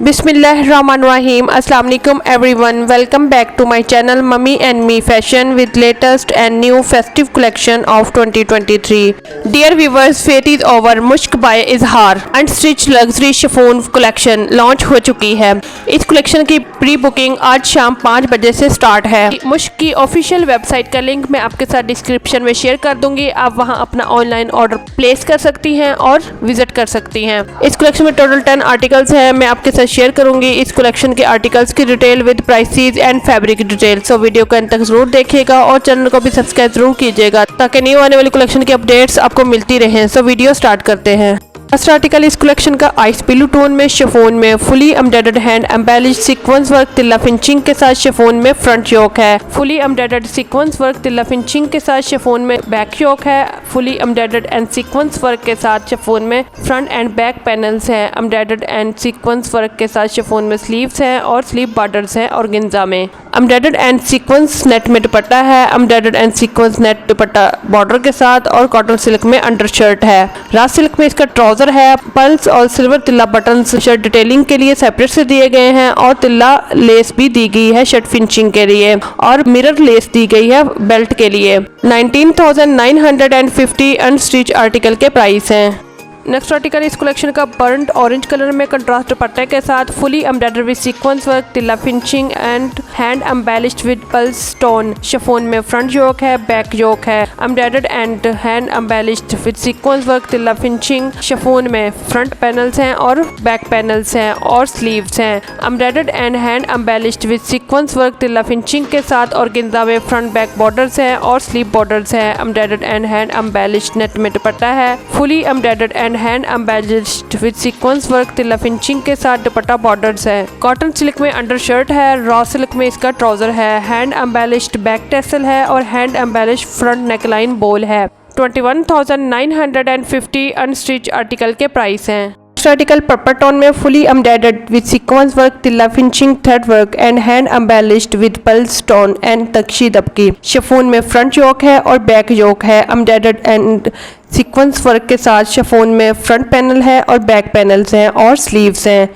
Bismillahirrahmanirrahim. Assalamu alaikum everyone. Welcome back to my channel Mummy and Me Fashion with latest and new festive collection of 2023. Dear viewers, fate is over. मुश्क bye इजहार unstitch luxury chiffon collection launch हो चुकी है। इस collection की pre booking आज शाम 5 बजे से स्टार्ट है। मुश्क की ऑफिशियल वेबसाइट का लिंक मैं आपके साथ डिस्क्रिप्शन में शेयर कर दूंगी। आप वहां अपना ऑनलाइन ऑर्डर प्लेस कर सकती हैं और विजिट कर सकती हैं। इस कलेक्शन में टोटल 10 आर्टिकल्स हैं। मैं आपके साथ शेयर करूंगी इस कलेक्शन के आर्टिकल्स की detail with prices and fabric detail. So video को अंत तक जरूर देखिएगा और चैनल को भी सब्सक्राइब जरूर कीजिएगा ताकि न्यू आने वाली कलेक्शन की अपडेट्स आपको मिलती रहें। सो वीडियो स्टार्ट करते हैं। फर्स्ट आर्टिकल इस कलेक्शन का आइस ब्लू टोन में शिफॉन में fully embroidered hand embellish sequence work tilla finishing के साथ शिफॉन में फ्रंट योक है। Fully embroidered sequence work tilla finishing के साथ शिफॉन में बैक योक है। Fully embroidered and sequence work के साथ शिफॉन में फ्रंट एंड बैक पैनल्स हैं। एम्ब्रॉयडर्ड एंड सीक्वेंस वर्क के साथ शिफॉन में स्लीव्स हैं और स्लीव बॉर्डर्स हैं ऑर्गेन्जा में। एम्ब्रॉयडर्ड एंड सीक्वेंस नेट में दुपट्टा है। Embroidered and sequence net dupatta border के साथ और कॉटन सिल्क में अंडरशर्ट है। रात सिल्क में इसका ट्राउजर है। पल्स और सिल्वर तिल्ला बटन्स शर्ट डिटेलिंग के लिए सेपरेट से दिए गए हैं और तिल्ला लेस भी दी गई है शर्ट फिनिशिंग के लिए और मिरर लेस दी गई है बेल्ट के लिए। 19,950 अनस्टिच आर्टिकल के प्राइस हैं। नेक्स्ट आर्टिकल इस कलेक्शन का बर्न्ड ऑरेंज कलर में कंट्रास्ट दुपट्टे के साथ fully embroidered with sequence work tilla finishing and hand embellished with pearls stone. Chiffon में फ्रंट योक है, बैक योक है। Embroidered and hand embellished with sequence work tilla finishing. Chiffon में फ्रंट पैनल्स हैं और बैक पैनल्स हैं और स्लीव्स हैं। Embroidered and hand embellished with sequence work tilla finishing के साथ ऑर्गेन्जा में फ्रंट बैक बॉर्डर्स हैं और स्लीव बॉर्डर्स हैं। Embroidered and hand embellished net में दुपट्टा है। Fully embroidered and hand embellished with sequence work tilla finishing के साथ दुपट्टा बॉर्डर्स है। कॉटन सिल्क में अंडरशर्ट है। रॉ सिल्क में इसका ट्राउजर है। हैंड एम्बेलिश्ड बैक टेसल है और हैंड एम्बेलिश्ड फ्रंट नेकलाइन बोल है। 21,950 अनस्टिच आर्टिकल के प्राइस हैं। आर्टिकल पर्पल टोन में fully embroidered with sequence work tilla finishing thread work and hand embellished with pearls stone and तक्षी दबकी। शिफॉन में फ्रंट योक है और बैक योक है। एम्ब्रॉयडर्ड एंड सीक्वेंस वर्क के साथ शिफॉन में फ्रंट पैनल है और बैक पैनल्स हैं और स्लीव्स हैं।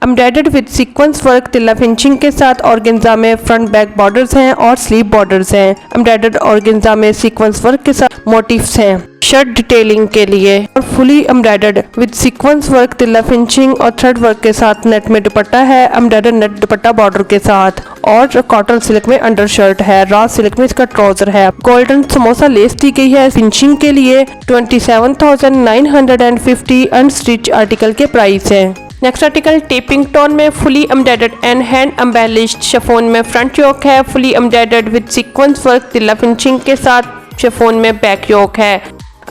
Embroidered with sequence work tilla finishing के साथ ऑर्गेन्जा में फ्रंट बैक बॉर्डर्स हैं और स्लीव बॉर्डर्स हैं। एम्ब्रॉयडर्ड ऑर्गेन्जा में सीक्वेंस वर्क के साथ मोटिव्स हैं शर्ट डिटेलिंग के लिए और fully embroidered with sequence work tilla finishing और थ्रेड वर्क के साथ नेट में दुपट्टा है। एम्ब्रॉयडर्ड नेट दुपट्टा बॉर्डर के साथ और कॉटन सिल्क में अंडरशर्ट है। रॉ सिल्क में इसका ट्राउजर है। गोल्डन समोसा लेस दी गई है फिनिशिंग के लिए। 27,950 अनस्टिच आर्टिकल के प्राइस है। नेक्स्ट आर्टिकल टेपिंग टोन में fully embroidered and hand embellished chiffon में फ्रंट योक है। Fully embroidered with sequence work tilla finishing के साथ शिफॉन में बैक योक है।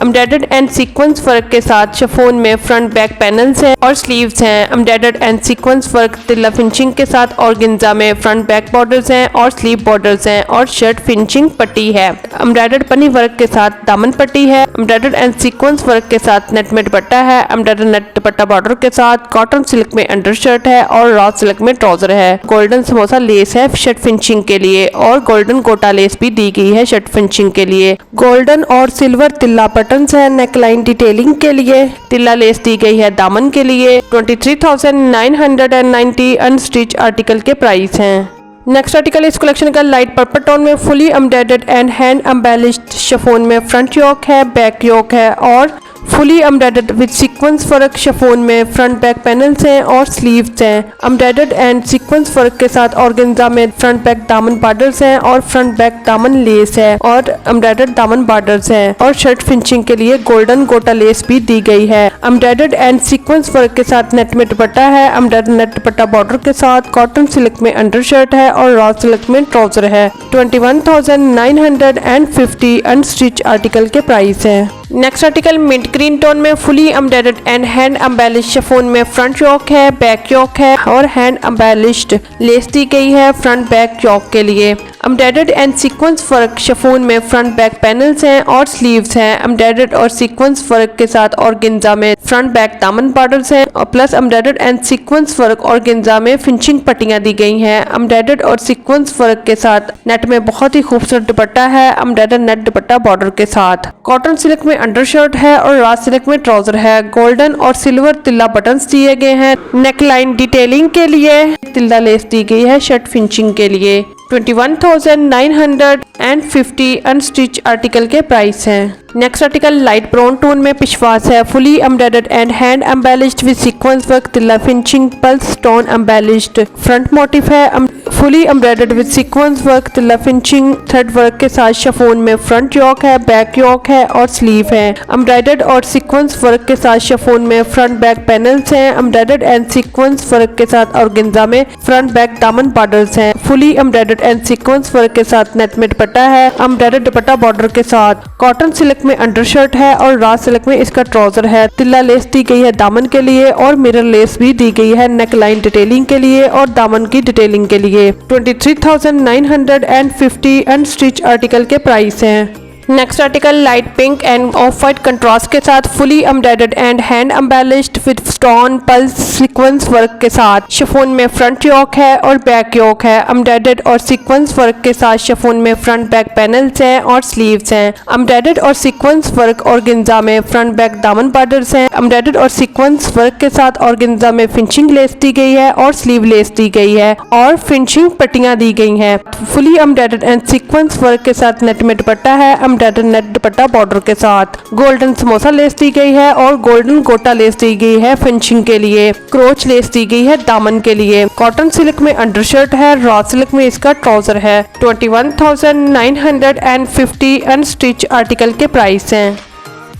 एम्ब्रॉयडर्ड एंड सीक्वेंस वर्क के साथ शिफॉन में फ्रंट बैक पैनल्स हैं और स्लीव्स हैं। Embroidered and sequence work tilla finishing के साथ ऑर्गेन्जा में फ्रंट बैक बॉर्डर्स हैं और स्लीव बॉर्डर्स हैं और शर्ट फिनिशिंग पट्टी है। एम्ब्रॉयडर्ड पनी वर्क के साथ दामन पट्टी है। एम्ब्रॉयडर्ड एंड सीक्वेंस वर्क के साथ नेट में दुपट्टा है। एम्ब्रॉयडर्ड नेट दुपट्टा बॉर्डर के साथ कॉटन सिल्क में अंडरशर्ट है और रॉ सिल्क में ट्राउजर है। गोल्डन समोसा लेस है शर्ट फिनिशिंग के लिए और गोल्डन गोटा लेस भी दी गई है शर्ट फिनिशिंग के लिए। गोल्डन और सिल्वर तिल्ला बटन्स है नेकलाइन डिटेलिंग के लिए। तिल्ला लेस दी गई है दामन के लिए। 23,990 अनस्टिच आर्टिकल के प्राइस हैं। नेक्स्ट आर्टिकल इस कलेक्शन का लाइट पर्पल टोन में fully embroidered and hand embellished chiffon में फ्रंट योक है, बैक योक है और fully embroidered with sequence work chiffon में फ्रंट बैक पैनल्स हैं और स्लीव्स हैं। एम्ब्रॉयडर्ड एंड सीक्वेंस वर्क के साथ ऑर्गेन्जा में फ्रंट बैक दामन बॉर्डर्स हैं और फ्रंट बैक दामन लेस है और एम्ब्रॉयडर्ड दामन बॉर्डर्स हैं और शर्ट फिनिशिंग के लिए गोल्डन गोटा लेस भी दी गई है। एम्ब्रॉयडर्ड एंड सीक्वेंस वर्क के साथ नेट में दुपट्टा है। एम्ब्रॉयडर्ड नेट दुपट्टा बॉर्डर के साथ कॉटन सिल्क में अंडरशर्ट है और रॉ सिल्क में ट्राउजर है। 21,950 अनस्टिच आर्टिकल के प्राइस है। Next article mint green tone में fully embroidered and hand embellished chiffon में फ्रंट योक है, बैक योक है और हैंड एम्बेलिश्ड लेस दी गई है फ्रंट बैक योक के लिए। Embroidered and sequence work chiffon में फ्रंट बैक पैनल्स हैं और स्लीव्स हैं। एम्ब्रॉयडर्ड और सीक्वेंस वर्क के साथ ऑर्गेन्जा में फ्रंट बैक दामन बॉर्डर्स हैं और plus embroidered and sequence work organza में फिनिशिंग पट्टियां दी गई हैं। एम्ब्रॉयडर्ड और सीक्वेंस वर्क के साथ नेट में बहुत ही खूबसूरत दुपट्टा है। एम्ब्रॉयडर्ड नेट दुपट्टा बॉर्डर के साथ कॉटन सिल्क में अंडरशर्ट है और रा सिल्क में ट्राउजर है। गोल्डन और सिल्वर तिल्ला बटन्स दिए गए हैं। नेक लाइन डिटेलिंग के लिए तिल्ला लेस दी गई है शर्ट फिनिशिंग के लिए। 21,950 अनस्टिच आर्टिकल के प्राइस हैं। Next article light brown tone में पिशवास है। Fully embroidered and hand embellished with sequence work, tilla finishing, pearls stone embellished. Front motif है fully embroidered with sequence work, tilla finishing, thread work के साथ chiffon में front yoke है, back yoke है और sleeve है। एम्ब्रॉयडर्ड और सीक्वेंस वर्क के साथ शिफॉन में फ्रंट बैक पैनल्स हैं। एम्ब्रॉयडर्ड एंड सीक्वेंस वर्क के साथ ऑर्गेन्जा में फ्रंट बैक दामन बॉर्डर्स हैं। Fully embroidered and sequence work के साथ नेट में दुपट्टा है। एम्ब्रॉयडर्ड दुपट्टा बॉर्डर के साथ। कॉटन सिल्क में अंडरशर्ट है और रा सिल्क में इसका ट्राउजर है। तिल्ला लेस दी गई है दामन के लिए और मिरर लेस भी दी गई है नेक लाइन डिटेलिंग के लिए और दामन की डिटेलिंग के लिए। 23,950 अनस्टिच आर्टिकल के प्राइस हैं। Next article light pink end of white contrast के साथ fully embroidered and hand embellished with stone pulse sequence work के साथ। शिफॉन में फ्रंट योक है और बैक योक है। एम्ब्रॉयडर्ड और सीक्वेंस वर्क के साथ शिफॉन में फ्रंट बैक पैनल्स हैं और स्लीव्स हैं। एम्ब्रॉयडर्ड और सीक्वेंस वर्क ऑर्गेन्जा में फ्रंट बैक दामन बॉर्डर्स हैं। एम्ब्रॉयडर्ड और सीक्वेंस वर्क के साथ ऑर्गेन्जा में फिनिशिंग लेस दी गई है और स्लीव लेस दी गई है और फिनिशिंग पट्टियां दी गई हैं। Fully embroidered and sequence work के साथ नेट में दुपट्टा है। एम्ब्रॉयडर्ड नेट दुपट्टा बॉर्डर के साथ। गोल्डन समोसा लेस दी गई है और गोल्डन गोटा लेस दी गई है फिनिशिंग के लिए। क्रोच लेस दी गई है दामन के लिए। कॉटन सिल्क में अंडरशर्ट है। रॉ सिल्क में इसका ट्राउजर है। 21,950 अनस्टिच आर्टिकल के प्राइस हैं।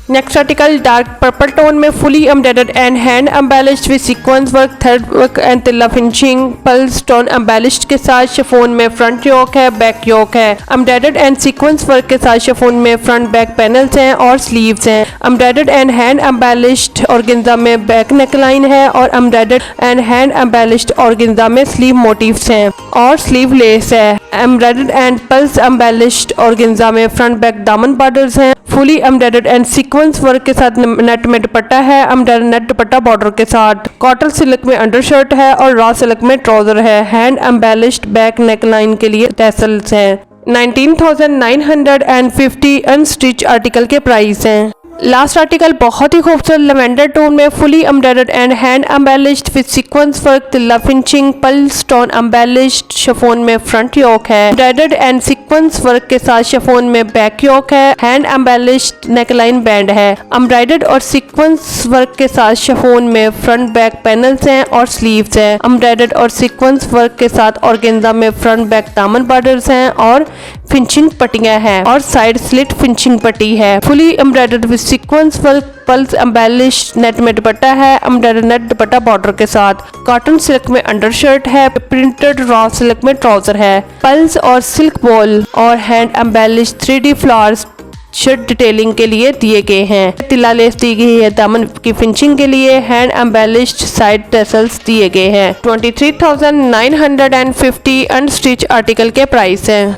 Next article dark purple tone में fully embroidered and hand embellished with sequence work, thread work and tilla finishing, pearls stone embellished के साथ शिफॉन में फ्रंट योक है, बैक योक है। एम्ब्रॉयडर्ड एंड सीक्वेंस वर्क के साथ शिफॉन में फ्रंट बैक पैनल्स हैं और स्लीव्स हैं। Embroidered and hand embellished organza में बैक नेकलाइन है और embroidered and hand embellished organza में स्लीव मोटिव्स हैं और स्लीव लेस है। Embroidered and pulse embellished organza में फ्रंट बैक दामन बॉर्डर्स हैं। Fully embroidered and sequence work के साथ नेट में दुपट्टा है। एम्ब्रॉयडर्ड नेट दुपट्टा बॉर्डर के साथ। कॉटन सिल्क में अंडरशर्ट है और रॉ सिल्क में ट्राउजर है। हैंड एम्बेलिश्ड बैक नेकलाइन के लिए टैसल्स हैं। 19,950 अनस्टिच आर्टिकल के प्राइस हैं। लास्ट आर्टिकल बहुत ही खूबसूरत लेवेंडर टोन में fully embroidered and hand embellished with sequence work, tilla finishing, pearl stone embellished, chiffon में फ्रंट योक है। एम्ब्रॉयडर्ड एंड सीक्वेंस वर्क के साथ शिफॉन में बैक योक है। हैंड एम्बेलिश्ड नेकलाइन बैंड है। एम्ब्रॉयडर्ड और सीक्वेंस वर्क के साथ शिफॉन में फ्रंट बैक पैनल्स हैं और स्लीव्स हैं। एम्ब्रॉयडर्ड और सीक्वेंस वर्क के साथ ऑर्गेन्जा में फ्रंट बैक दामन बॉर्डर्स हैं और फिनिशिंग पट्टियां हैं और साइड स्लिट फिनिशिंग पट्टी है। Fully embroidered with sequence work, pulse embellished net में दुपट्टा है। एम्ब्रॉयडर्ड नेट दुपट्टा बॉर्डर के साथ। कॉटन सिल्क में अंडरशर्ट है। प्रिंटेड रॉ सिल्क में ट्राउजर है। पल्स और सिल्क बॉल और hand embellished 3D flowers shirt detailing के लिए दिए गए हैं। तिल्ला लेस दी गई है दामन की फिनिशिंग के लिए। हैंड एम्बेलिश्ड साइड टैसल्स दिए गए हैं। 23,950 अनस्टिच आर्टिकल के प्राइस हैं।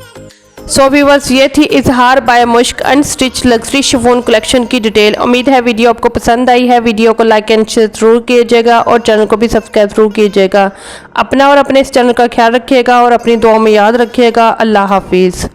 सो व्यूअर्स, ये थी इजहार बाय मुश्क अनस्टिच लग्जरी शिफॉन कलेक्शन की डिटेल। उम्मीद है वीडियो आपको पसंद आई है। वीडियो को लाइक एंड शेयर जरूर कीजिएगा और चैनल को भी सब्सक्राइब जरूर कीजिएगा। अपना और अपने इस चैनल का ख्याल रखिएगा और अपनी दुआ में याद रखिएगा। अल्लाह हाफिज़।